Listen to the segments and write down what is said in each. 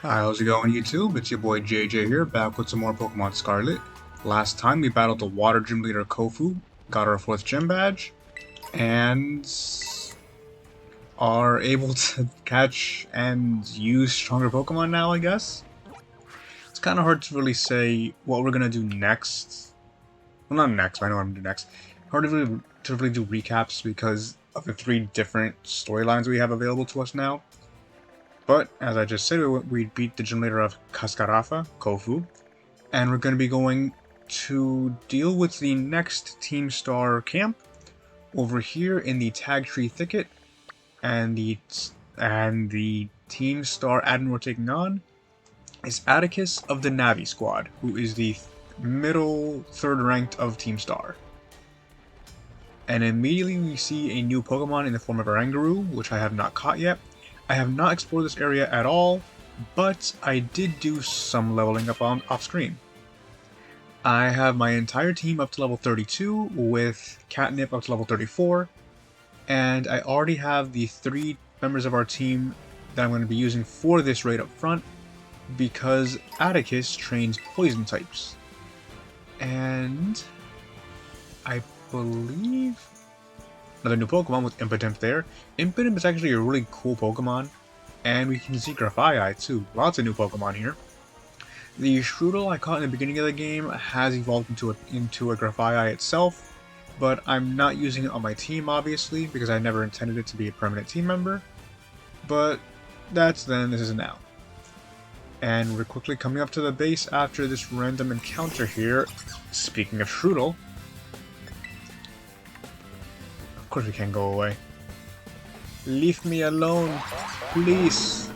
Hi, how's it going YouTube? It's your boy JJ here, back with some more Pokemon Scarlet. Last time we battled the Water Gym Leader Kofu, got our 4th gym badge, and are able to catch and use stronger Pokemon now, I guess? It's kind of hard to really say what we're going to do next. Well, not next, but I know what I'm going to do next. Hard to really do recaps because of the 3 different storylines we have available to us now. But, as I just said, we beat the gym leader of Cascarafa, Kofu, and we're going to be going to deal with the next Team Star camp over here in the Tag Tree Thicket, and the Team Star admin we're taking on is Atticus of the Navi Squad, who is the middle 3rd ranked of Team Star. And immediately we see a new Pokemon in the form of Oranguru, which I have not caught yet. I have not explored this area at all, but I did do some leveling up off screen. I have my entire team up to level 32, with Catnip up to level 34, and I already have the 3 members of our team that I'm going to be using for this raid up front, because Atticus trains poison types. And I believe another new Pokemon with Impotemp there. Impotemp is actually a really cool Pokemon, and we can see Grafaiai too. Lots of new Pokemon here. The Strudel I caught in the beginning of the game has evolved into a Grafaiai itself, but I'm not using it on my team obviously, because I never intended it to be a permanent team member. But that's then, this is now. And we're quickly coming up to the base after this random encounter here. Speaking of Strudel, of course we can't go away. Leave me alone, please.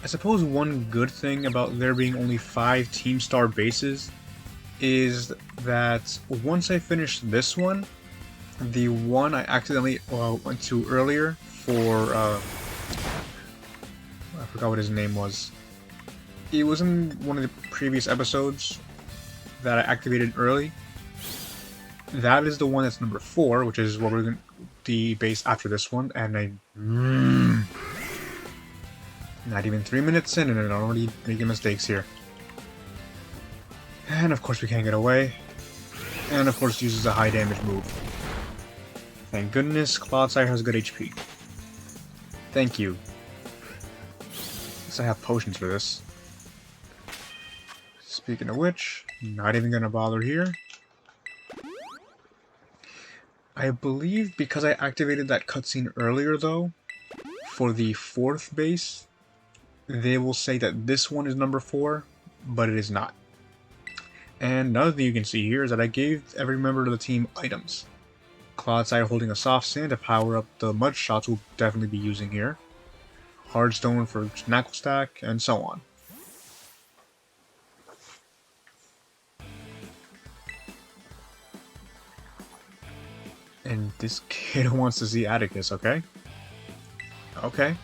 I suppose one good thing about there being only 5 Team Star bases is that once I finish this one, the one I accidentally went to earlier for, I forgot what his name was. It was in one of the previous episodes that I activated early. That is the one that's number 4, which is what we're going the base after this one, and I not even 3 minutes in and I'm already making mistakes here. And of course we can't get away. And of course uses a high damage move. Thank goodness Clodsire has good HP. Thank you. Guess I have potions for this. Speaking of which, not even gonna bother here. I believe because I activated that cutscene earlier though, for the 4th base, they will say that this one is number 4, but it is not. And another thing you can see here is that I gave every member of the team items. Clodsire holding a soft sand to power up the mud shots we'll definitely be using here. Hardstone for Knuckle Stack, and so on. And this kid wants to see Atticus, okay? Okay.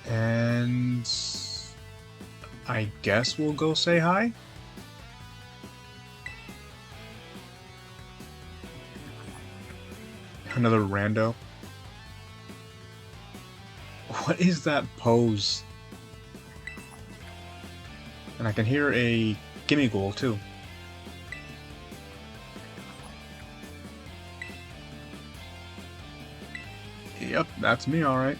And I guess we'll go say hi? Another rando. What is that pose? And I can hear a Gimmighoul too. Yep, that's me alright.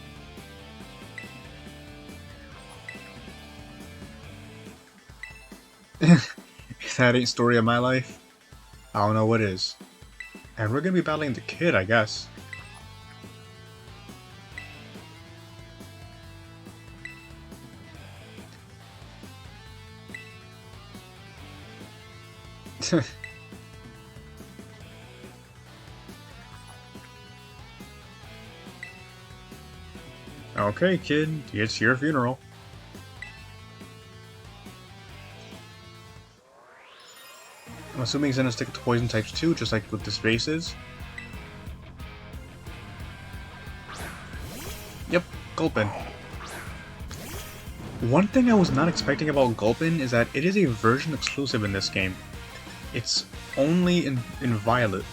If that ain't story of my life, I don't know what is. And we're gonna be battling the kid, I guess. Okay, kid, it's your funeral. I'm assuming he's gonna stick to poison types too, just like with the spaces. Yep, Gulpin. One thing I was not expecting about Gulpin is that it is a version exclusive in this game. It's only in Violet.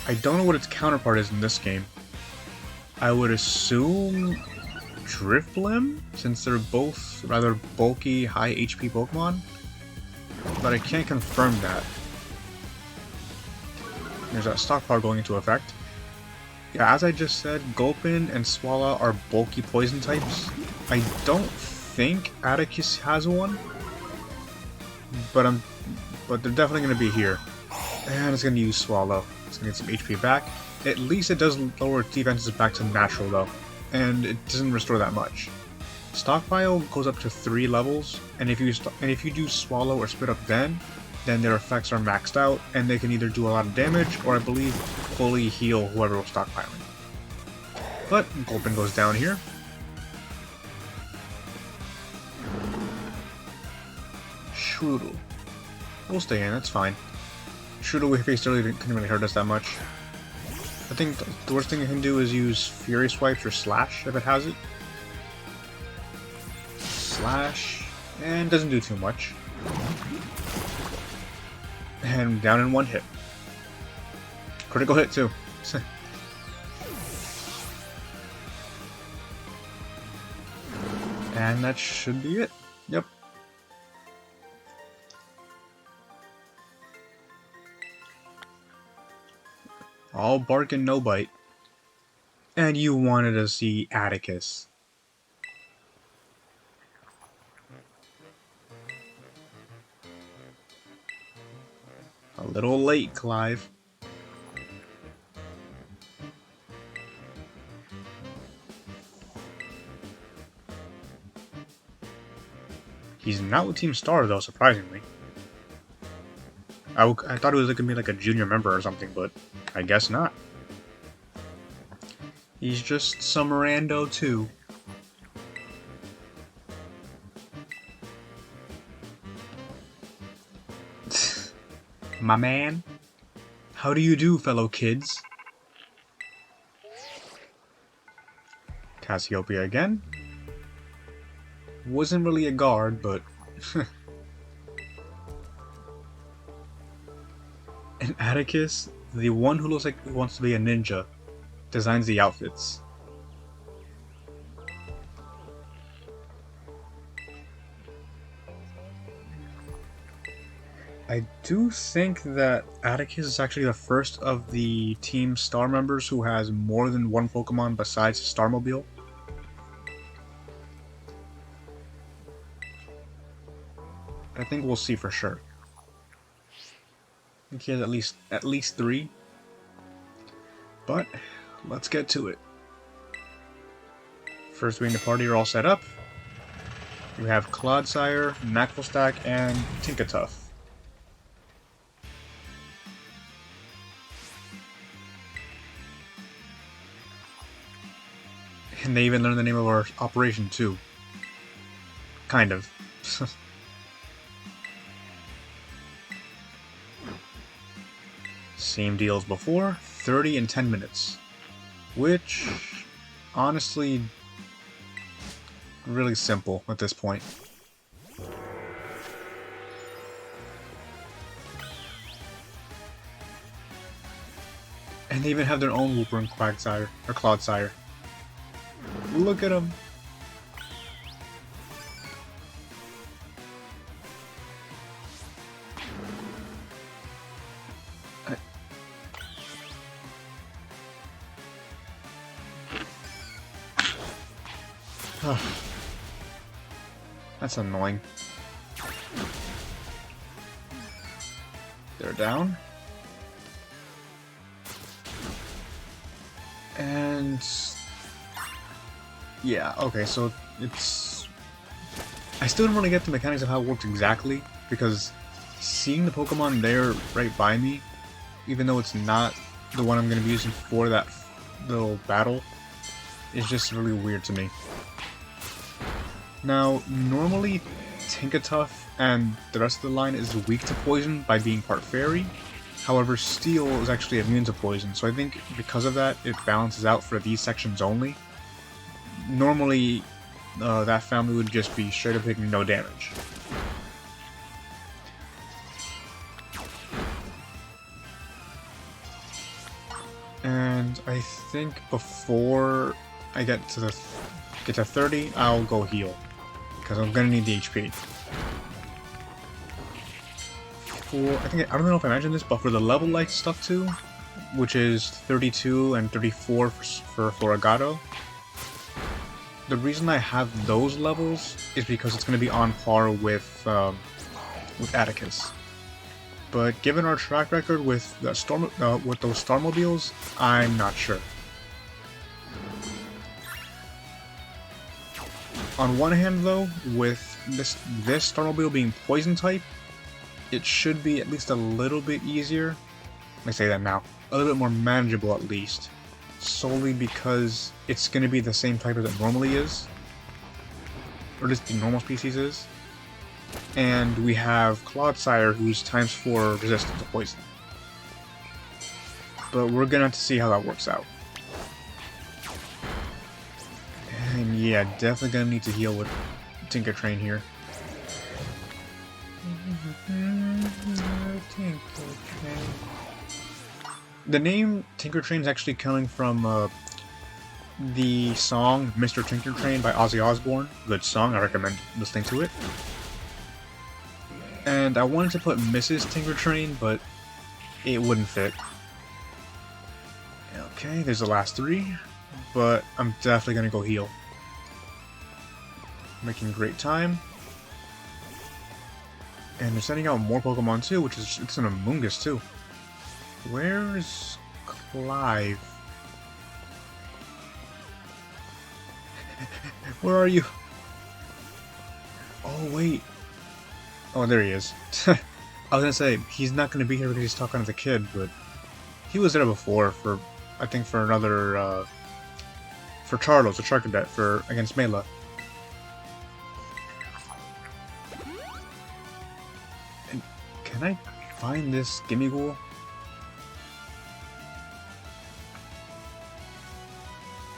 I don't know what its counterpart is in this game. I would assume Drifblim, since they're both rather bulky, high HP Pokemon, but I can't confirm that. There's that stockpile going into effect. Yeah, as I just said, Gulpin and Swallow are bulky poison types. I don't think Atticus has one, but they're definitely going to be here. And it's going to use Swallow. It's going to get some HP back. At least it does lower its defenses back to natural though, and it doesn't restore that much. Stockpile goes up to 3 levels, and if you do Swallow or Spit Up then their effects are maxed out, and they can either do a lot of damage, or I believe fully heal whoever was stockpiling. But Gulpin goes down here. Shroodle. We'll stay in, that's fine. Shroodle we faced earlier couldn't really hurt us that much. I think the worst thing it can do is use Fury Swipes or Slash if it has it. Slash, and doesn't do too much. And down in 1 hit. Critical hit too. And that should be it. Yep. All bark and no bite. And you wanted to see Atticus. A little late, Clive. He's not with Team Star though, surprisingly. I thought it was going to be like a junior member or something, but I guess not. He's just some rando too. My man. How do you do, fellow kids? Cassiopeia again. Wasn't really a guard, but... And Atticus, the one who looks like he wants to be a ninja, designs the outfits. I do think that Atticus is actually the first of the Team Star members who has more than one Pokemon besides Starmobile. I think we'll see for sure. I think he has at least 3. But let's get to it. First we in the party are all set up. We have Clodsire, Knackfulstack, and Tinkatuff. And they even learned the name of our operation too. Kind of. Same deal as before, 30 and 10 minutes. Which, honestly, really simple at this point. And they even have their own Wooper and Quagsire, or Clodsire. Look at them! That's annoying. They're down. And... yeah, okay, so it's... I still don't really get the mechanics of how it works exactly, because seeing the Pokemon there right by me, even though it's not the one I'm going to be using for that little battle, is just really weird to me. Now, normally Tinkatuff and the rest of the line is weak to poison by being part fairy. However, Steel is actually immune to poison, so I think because of that, it balances out for these sections only. Normally, that family would just be straight up taking no damage. And I think before I get to 30, I'll go heal. Because I'm gonna need the HP. I don't know if I mentioned this, but for the level light stuff too, which is 32 and 34 for Agato, the reason I have those levels is because it's going to be on par with Atticus. But given our track record with the with those Starmobiles, I'm not sure. On one hand, though, with this Starmobile being Poison type, it should be at least a little bit easier. I say that now, a little bit more manageable at least. Solely because it's going to be the same type as it normally is, or at least the normal species is, and we have Clodsire, who's ×4 resistant to poison. But we're going to have to see how that works out. And yeah, definitely going to need to heal with Tinker Train here. The name Tinker Train is actually coming from the song Mr. Tinker Train by Ozzy Osbourne. Good song, I recommend listening to it. And I wanted to put Mrs. Tinker Train, but it wouldn't fit. Okay, there's the last 3, but I'm definitely gonna go heal. Making great time. And they're sending out more Pokemon too, which is, it's an Amoonguss too. Where's Clive? Where are you? Oh, wait. Oh, there he is. I was gonna say, he's not gonna be here because he's talking to the kid, but he was there before for, I think for another, for Charlos, the Shark Cadet, against Mela. And can I find this Gimmighoul?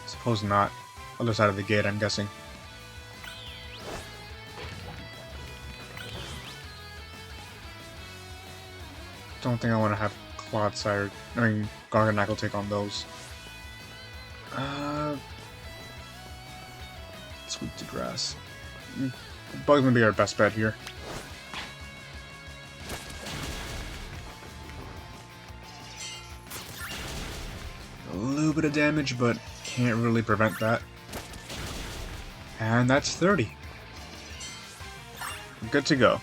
Suppose not. Other side of the gate, I'm guessing. Don't think I want to have Clodsire, Garganacl take on those. Sweep to grass. Bug's gonna be our best bet here. A little bit of damage, but can't really prevent that. And that's 30. Good to go.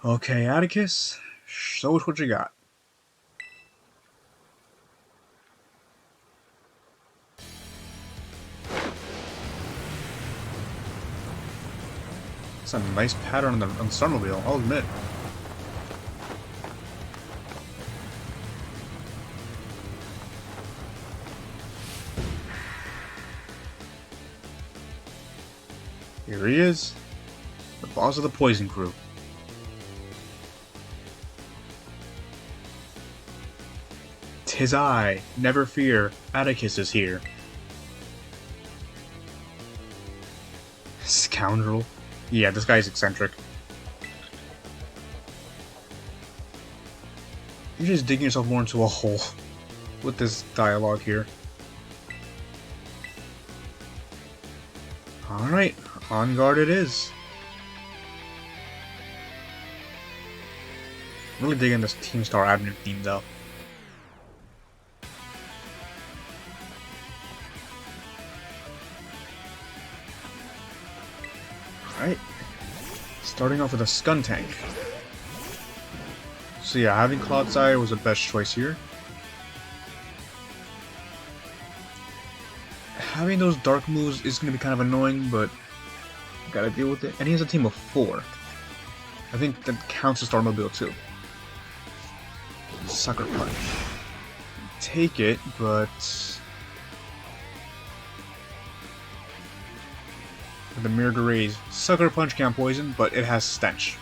Okay, Atticus, show us what you got. It's a nice pattern on the Starmobile, I'll admit. Here he is, the boss of the Poison Crew. "'Tis I, never fear, Atticus is here." Scoundrel. Yeah, this guy's eccentric. You're just digging yourself more into a hole with this dialogue here. Alright, on guard it is. Really digging this Team Star Avenue theme though. Alright, starting off with a Skuntank. So yeah, having Clodsire was the best choice here. Having those dark moves is going to be kind of annoying, but gotta deal with it. And he has a team of 4. I think that counts as Starmobile too. Sucker Punch. Take it, but the Mirror Rays. Sucker Punch can't poison, but it has Stench.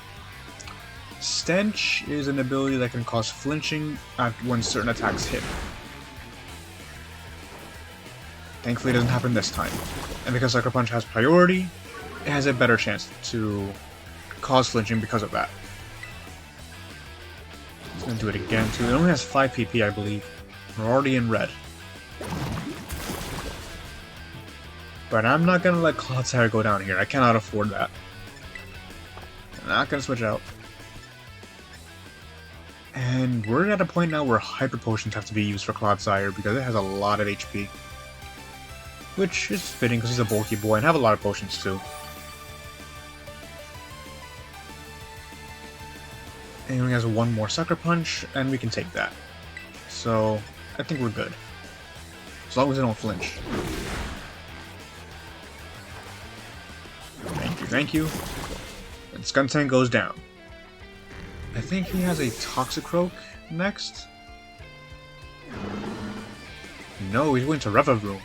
Stench is an ability that can cause flinching when certain attacks hit. Thankfully it doesn't happen this time. And because Sucker Punch has priority, it has a better chance to cause flinching because of that. gonna do it again too. It only has 5 PP, I believe. We're already in red. But I'm not gonna let Clodsire go down here. I cannot afford that. I'm not gonna switch out. And we're at a point now where Hyper Potions have to be used for Clodsire because it has a lot of HP. Which is fitting because he's a bulky boy and have a lot of potions too. And he only has one more Sucker Punch, and we can take that. So, I think we're good. As long as they don't flinch. Thank you, thank you. And Skuntank goes down. I think he has a Toxicroak next? No, he's going to Revavroom.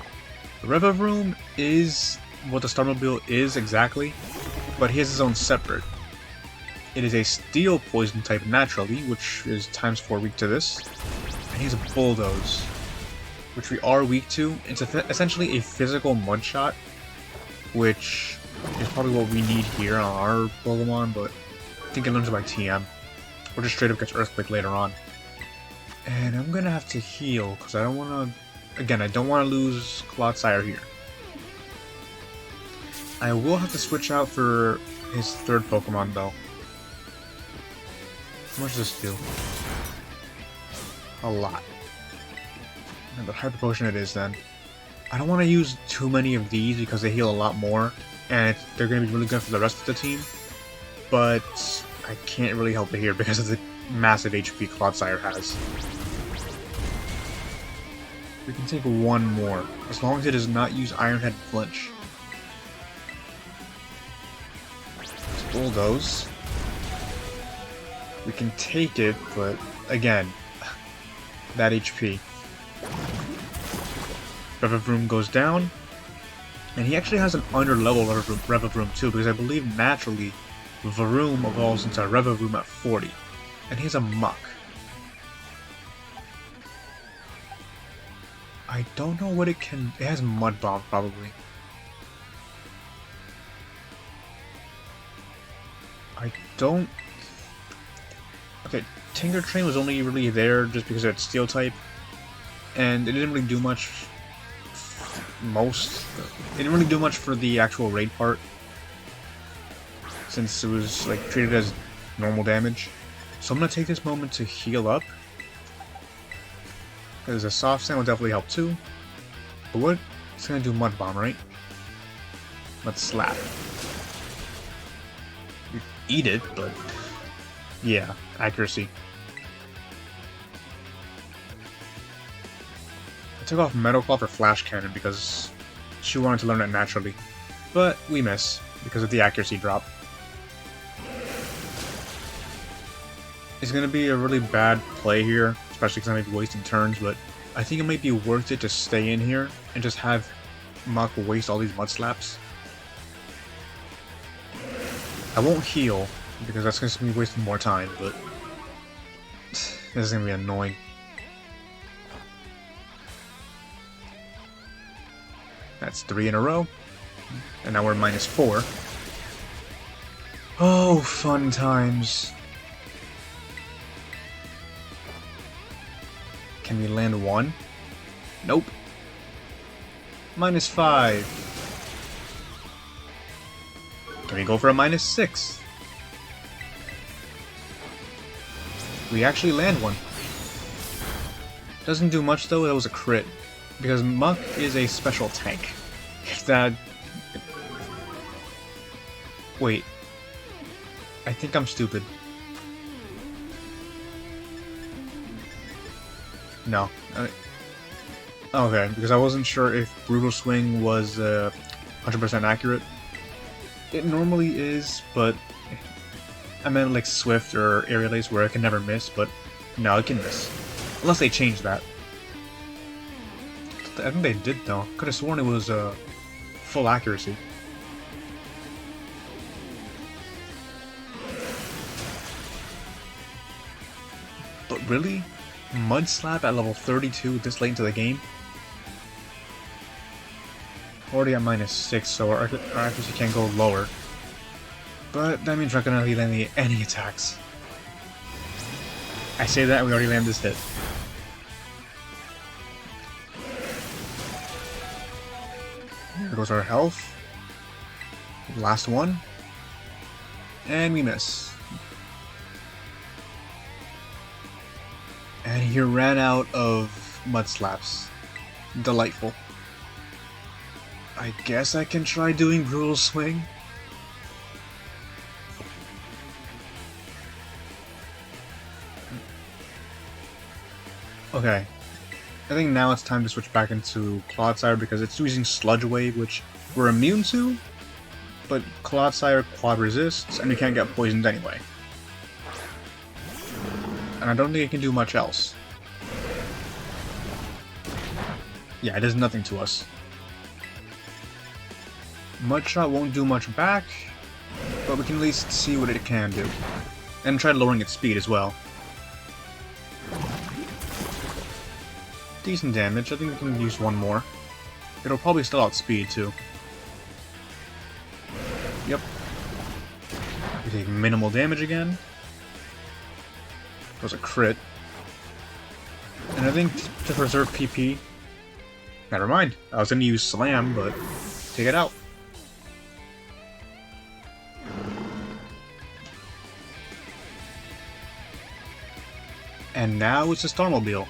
The Revavroom is what the Starmobile is exactly, but he has his own separate. It is a Steel Poison type naturally, which is ×4 weak to this. And he's a Bulldoze, which we are weak to. It's essentially a physical Mud Shot, which is probably what we need here on our Pokemon, but I think it learns it by TM. Or just straight up gets Earthquake later on. And I'm gonna have to heal, because I don't want to... Again, I don't want to lose Clodsire here. I will have to switch out for his third Pokemon, though. How much does this do? A lot. But Hyper Potion it is then. I don't want to use too many of these because they heal a lot more, and they're going to be really good for the rest of the team. But I can't really help it here because of the massive HP Clodsire has. We can take one more, as long as it does not use Iron Head Flinch. Let's Bulldoze. We can take it, but again, that HP. Revavroom goes down, and he actually has an under-level Revavroom too, because I believe naturally Varoom evolves into Revavroom at 40, and he's a Muck. I don't know what it can... It has Mud Bomb, probably. I don't... Okay, Tinker Train was only really there just because it's Steel type, and it didn't really do much. It didn't really do much for the actual raid part, since it was like treated as normal damage. So I'm gonna take this moment to heal up, because a Soft Sand will definitely help too. But what? It's gonna do Mud Bomb, right? Let's slap. You eat it, but yeah, accuracy. I took off Metal Claw for Flash Cannon because she wanted to learn it naturally, but we miss because of the accuracy drop. It's going to be a really bad play here, especially because I might be wasting turns, but I think it might be worth it to stay in here and just have Muck waste all these Mud Slaps. I won't heal, because that's going to be wasting more time, but this is going to be annoying. That's 3 in a row, and now we're -4. Oh, fun times. Can we land 1? Nope. -5. Can we go for a -6? We actually land 1. Doesn't do much though, that was a crit. Because Muck is a special tank. If that... Wait. I think I'm stupid. No. Okay, because I wasn't sure if Brutal Swing was 100% accurate. It normally is, but I meant like Swift or Aerial Ace where it can never miss, but no, it can miss. Unless they change that. I think they did though. Could have sworn it was full accuracy. But really? Mud Slap at level 32 this late into the game? Already at -6, so our accuracy can't go lower. But that means we're not gonna lead any attacks. I say that and we already land this hit. There goes our health. Last one. And we miss. And he ran out of mud slaps. Delightful. I guess I can try doing Brutal Swing. Okay. I think now it's time to switch back into Clodsire because it's using Sludge Wave, which we're immune to, but Clodsire quad resists, and we can't get poisoned anyway. And I don't think it can do much else. Yeah, it does nothing to us. Mudshot won't do much back, but we can at least see what it can do. And try lowering its speed as well. Decent damage, I think we can use one more. It'll probably still outspeed too. Yep. We take minimal damage again. That was a crit. And I think to preserve PP... Never mind, I was going to use Slam, but take it out. And now it's a Starmobile.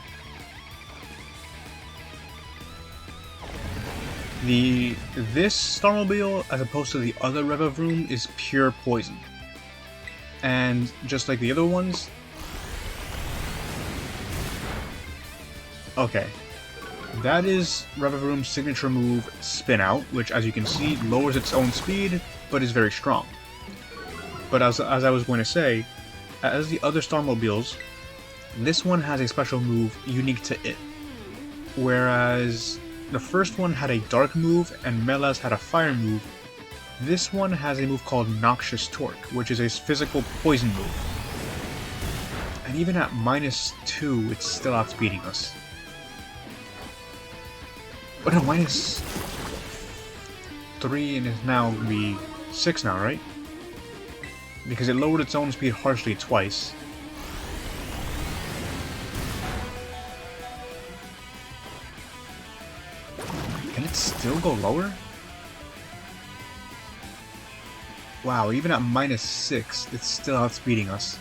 This Starmobile, as opposed to the other Revavroom, is pure poison. And just like the other ones... Okay. That is Revavroom's signature move, Spin Out, which, as you can see, lowers its own speed, but is very strong. But as I was going to say, as the other Starmobiles, this one has a special move unique to it. Whereas the first one had a dark move and Mela's had a fire move, this one has a move called Noxious Torque, which is a physical poison move. And even at -2, it's still outspeeding us. Oh no, -3 and it's now going to be 6 now, right? Because it lowered its own speed harshly twice. Can it still go lower? Wow, even at -6, it's still outspeeding us.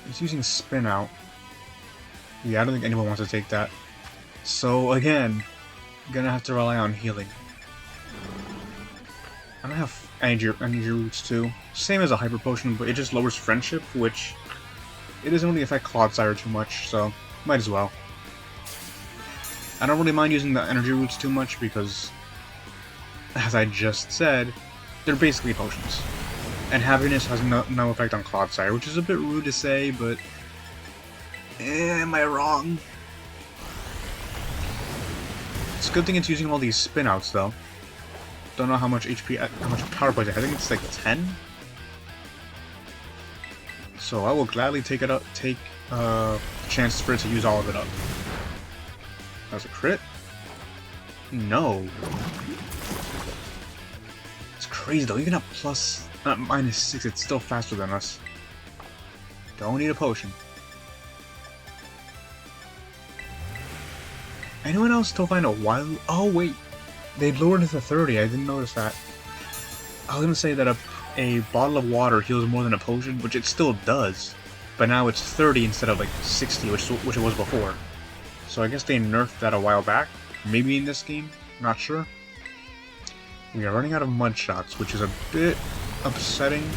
It's using Spin Out. Yeah, I don't think anyone wants to take that. So again, gonna have to rely on healing. I don't have energy roots too. Same as a Hyper Potion, but it just lowers Friendship, which it doesn't really affect Clodsire too much, so might as well. I don't really mind using the energy roots too much because, as I just said, they're basically potions. And Happiness has no effect on Clodsire, which is a bit rude to say, but am I wrong? It's a good thing it's using all these spin outs though. Don't know how much HP, how much power poison. I think it's like 10. So I will gladly take it up. Take chances for it to use all of it up. That was a crit. No. It's crazy though. Even at -6, it's still faster than us. Don't need a potion. Anyone else still find a wild? Oh wait, they lowered it to 30. I didn't notice that. I was gonna say that a bottle of water heals more than a potion, which it still does, but now it's 30 instead of like 60, which it was before. So I guess they nerfed that a while back. Maybe in this game, not sure. We are running out of mud shots, which is a bit upsetting.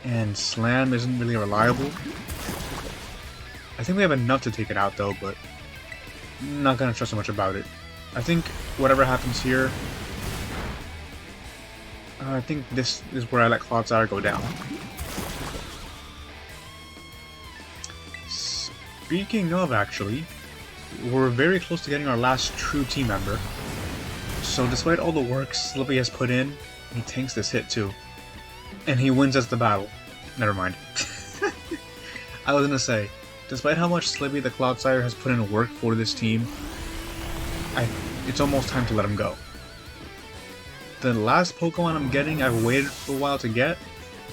And Slam isn't really reliable. I think we have enough to take it out though, but I'm not gonna trust so much about it. I think whatever happens here, I think this is where I let Clodsire go down. Speaking of, actually, we're very close to getting our last true team member. So despite all the work Slippy has put in, he tanks this hit too. And he wins us the battle. Never mind. I was gonna say, despite how much Slippy the Clodsire has put in work for this team, it's almost time to let him go. The last Pokemon I'm getting, I've waited for a while to get,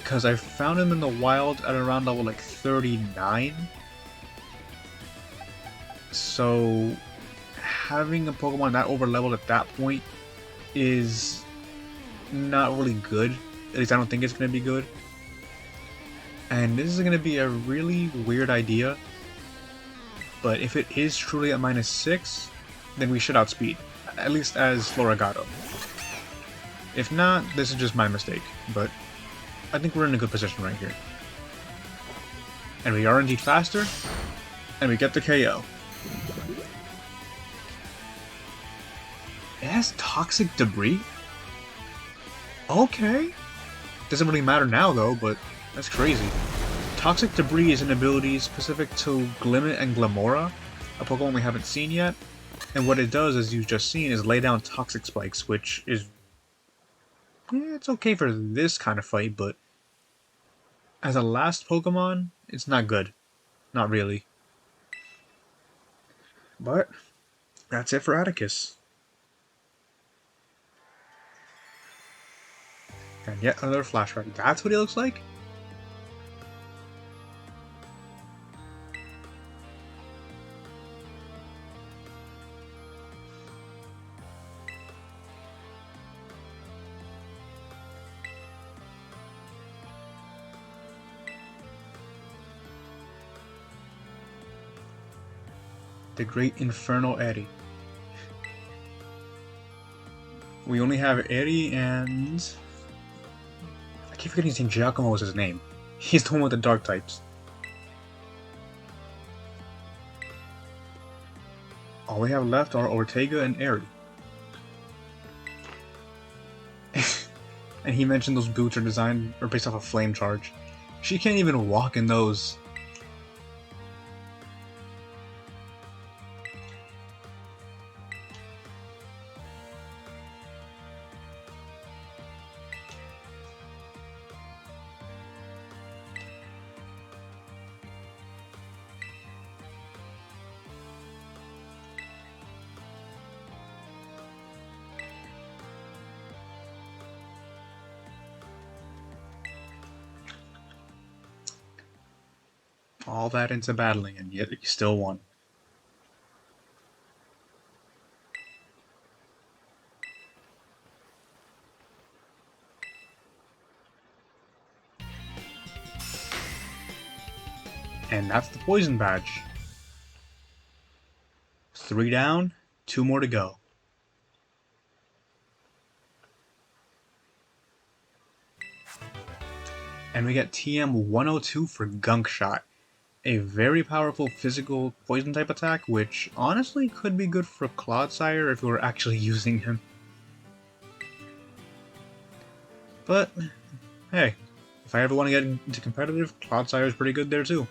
because I found him in the wild at around level like 39. So having a Pokemon that over leveled at that point is not really good. At least I don't think it's going to be good. And this is going to be a really weird idea. But if it is truly at -6, then we should outspeed. At least as Floragato. If not, this is just my mistake. But I think we're in a good position right here. And we are indeed faster. And we get the KO. It has toxic debris? Okay. Doesn't really matter now though, but that's crazy. Toxic debris is an ability specific to Glimmet and Glimora, a Pokemon we haven't seen yet. And what it does, as you've just seen, is lay down toxic spikes, which is... it's okay for this kind of fight, but as a last Pokemon, it's not good. Not really. But that's it for Atticus. And yet another flashback. That's what he looks like? The Great Infernal Eddie. We only have Eddie and... I keep forgetting his name. Giacomo was his name. He's the one with the dark types. All we have left are Ortega and Eri. And he mentioned those boots are designed or based off a flame charge. She can't even walk in those. All that into battling, and yet he still won. And that's the poison badge. 3 down, 2 more to go. And we get TM-102 for Gunk Shot. A very powerful physical poison type attack, which honestly could be good for Clodsire if we were actually using him. But, hey, if I ever want to get into competitive, Clodsire is pretty good there too.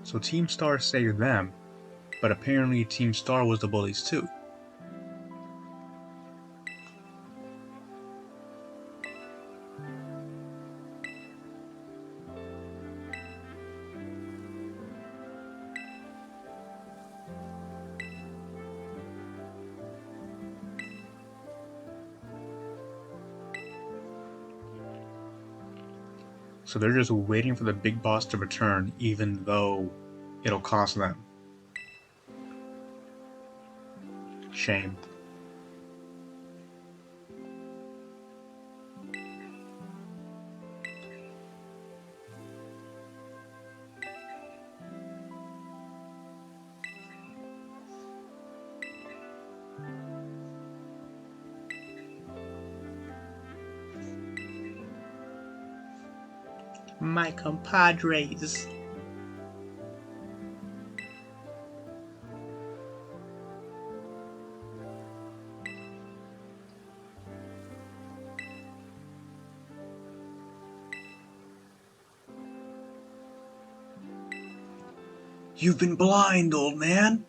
So Team Star saved them, but apparently Team Star was the bullies too. So they're just waiting for the big boss to return, even though it'll cost them. Shame. My compadres. You've been blind, old man!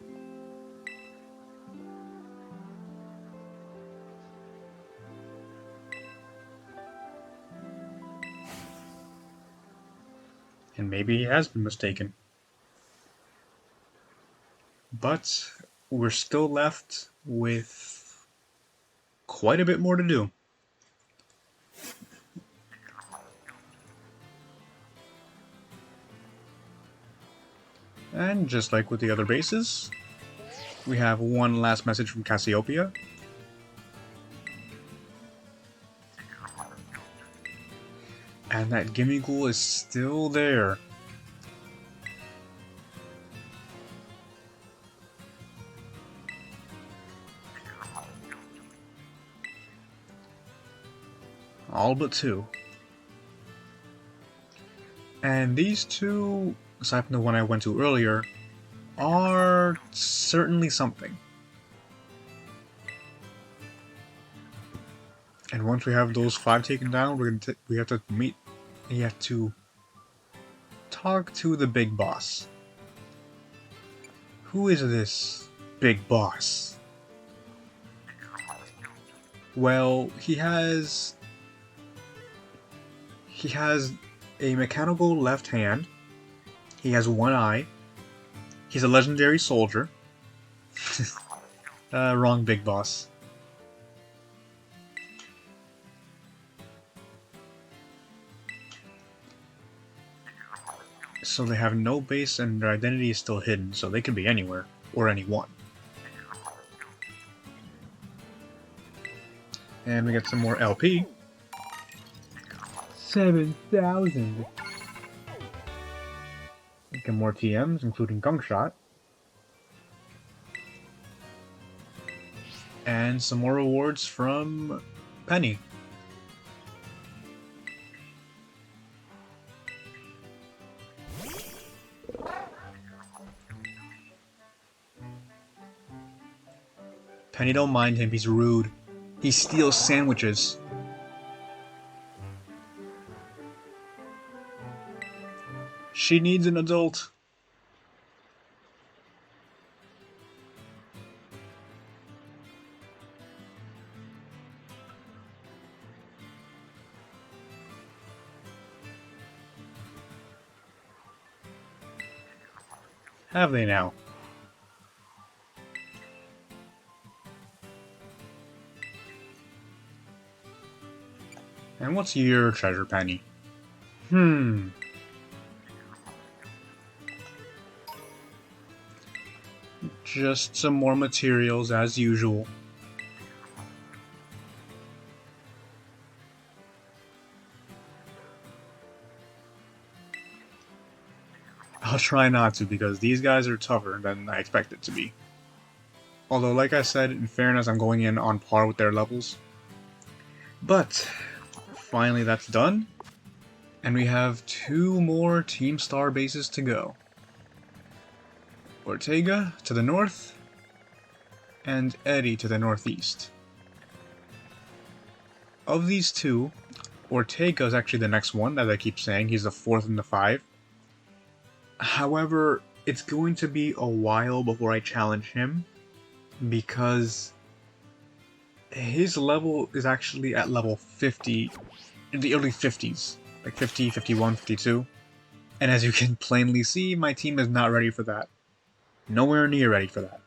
And maybe he has been mistaken. But we're still left with quite a bit more to do. And just like with the other bases, we have one last message from Cassiopeia. And that Gimmighoul is still there. All but two. And these two, aside from the one I went to earlier, are certainly something. And once we have those 5 taken down, we have to meet. You have to talk to the big boss. Who is this big boss? Well, he has a mechanical left hand. He has one eye. He's a legendary soldier. Wrong big boss. So they have no base and their identity is still hidden, so they can be anywhere, or anyone. And we get some more LP. 7,000. Get more TMs, including Gunk Shot. And some more rewards from Penny. Penny don't mind him, he's rude. He steals sandwiches. She needs an adult. Have they now? And what's your treasure, Penny? Just some more materials as usual. I'll try not to, because these guys are tougher than I expect it to be. Although, like I said, in fairness, I'm going in on par with their levels. But finally that's done, and we have 2 more Team Star bases to go. Ortega to the north, and Eddie to the northeast. Of these 2, Ortega is actually the next one, as I keep saying. He's the 4th in the 5. However, it's going to be a while before I challenge him, because his level is actually at level 50, in the early 50s, like 50, 51, 52. And as you can plainly see, my team is not ready for that. Nowhere near ready for that.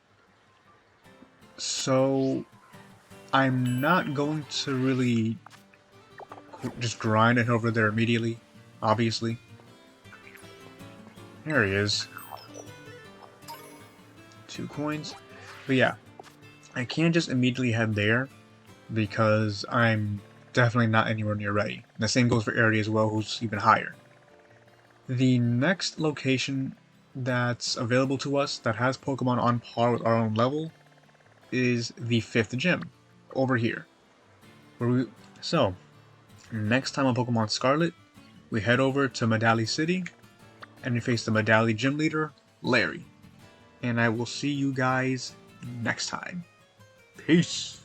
So I'm not going to really just grind it over there immediately, obviously. There he is. 2 coins. But yeah, I can't just immediately head there, because I'm definitely not anywhere near ready. And the same goes for Airy as well, who's even higher. The next location that's available to us that has Pokemon on par with our own level is the 5th gym, over here. So, next time on Pokemon Scarlet, we head over to Medali City, and we face the Medali gym leader, Larry. And I will see you guys next time. Peace!